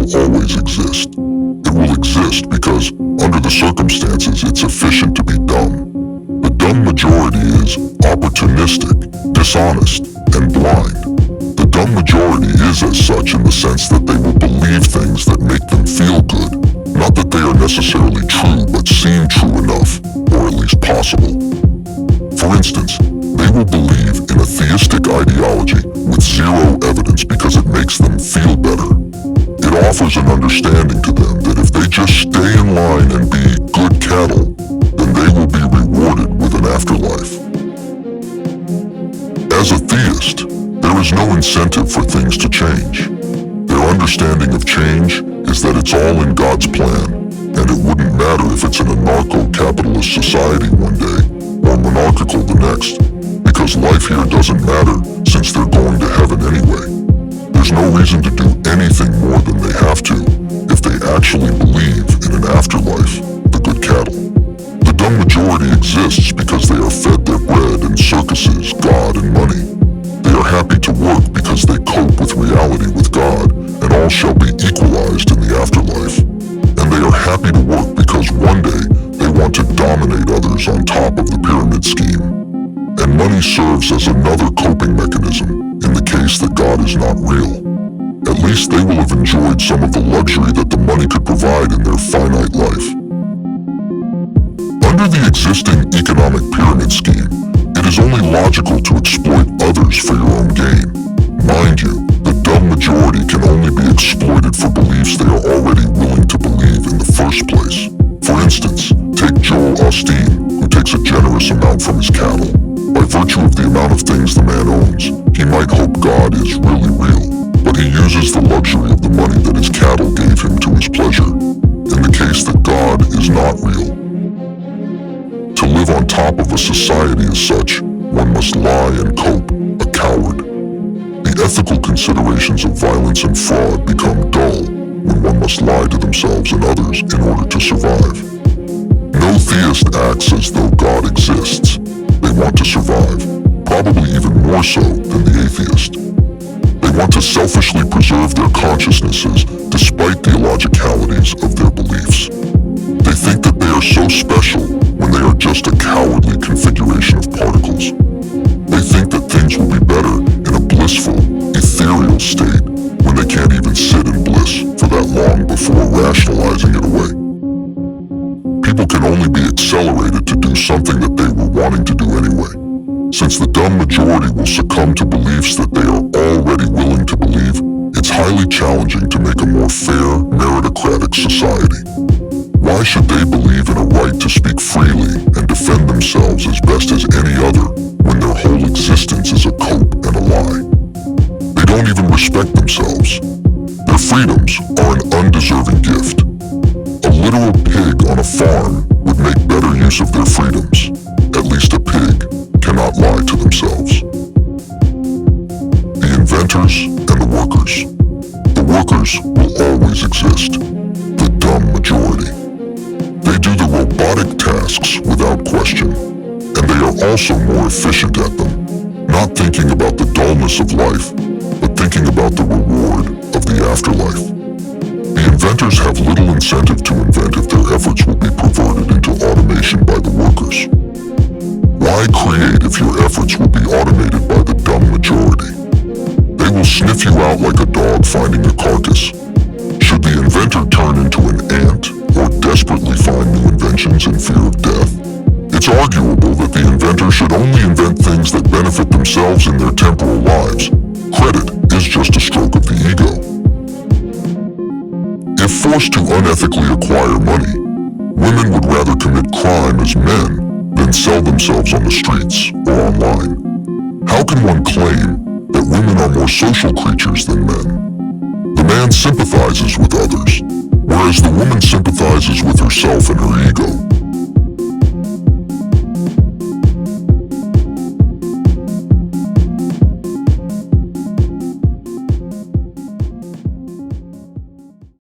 will always exist. It will exist because, under the circumstances, it's efficient to be dumb. The dumb majority is opportunistic, dishonest, and blind. The dumb majority is as such in the sense that they will believe things that make them feel good. Not that they are necessarily true, but seem true enough, or at least possible. For instance, they will believe in a theistic ideology with zero evidence because it makes them feel better. It offers an understanding to them that if they just stay in line and be good cattle, then they will be rewarded with an afterlife. As a theist, there is no incentive for things to change. Their understanding of change is that it's all in God's plan, and it wouldn't matter if it's in a narco-capitalist society one day, or monarchical the next, because life here doesn't matter since they're going to heaven anyway. There's no reason to do anything more than they have to if they actually believe in an afterlife, the good cattle. The dumb majority exists because they are fed their bread in circuses, God, and money. They are happy to work because they cope with reality with God, and all shall be equalized in the afterlife. And they are happy to work because one day they want to dominate others on top of the pyramid scheme. And money serves as another coping mechanism in the case that God is not real. At least they will have enjoyed some of the luxury that the money could provide in their finite life. Under the existing economic pyramid scheme, it is only logical to exploit others for your own gain. Mind you, the dumb majority can only be exploited for beliefs they are already willing to believe in the first place. For instance, take Joel Osteen, who takes a generous amount from his cattle. By virtue of the amount of things the man owns, he might hope God is really real, but he uses the luxury of the money that his cattle gave him to his pleasure, in the case that God is not real. To live on top of a society as such, one must lie and cope, a coward. The ethical considerations of violence and fraud become dull when one must lie to themselves and others in order to survive. No theist acts as though God exists. They want to survive, probably even more so than the atheist. They want to selfishly preserve their consciousnesses despite the illogicalities of their beliefs. They think that they are so special when they are just a cowardly configuration of particles. They think that things will be better in a blissful, ethereal state when they can't even sit in bliss for that long before rationalizing it away. People can only be accelerated to do something that they were wanting to do anyway. Since the dumb majority will succumb to beliefs that they are already willing to believe, it's highly challenging to make a more fair, meritocratic society. Why should they believe in a right to speak freely and defend themselves as best as any other when their whole existence is a cope and a lie? They don't even respect themselves. Their freedoms are an undeserving gift. A literal pig on a farm would make better use of their freedoms. At least a pig cannot lie to themselves. The inventors and the workers. The workers will always exist. The dumb majority. They do the robotic tasks without question, and they are also more efficient at them, not thinking about the dullness of life, but thinking about the reward of the afterlife. The inventors have little incentive to invent if their efforts will be perverted into automation by the workers. Why create if your efforts will be automated by the dumb majority? They will sniff you out like a dog finding a carcass. Should the inventor turn into an ant or desperately find new inventions in fear of death? It's arguable that the inventor should only invent things that benefit themselves in their temporal lives. Credit is just a stroke of the ego. If forced to unethically acquire money, women would rather commit crime as men than sell themselves on the streets or online. How can one claim that women are more social creatures than men? The man sympathizes with others, whereas the woman sympathizes with herself and her ego.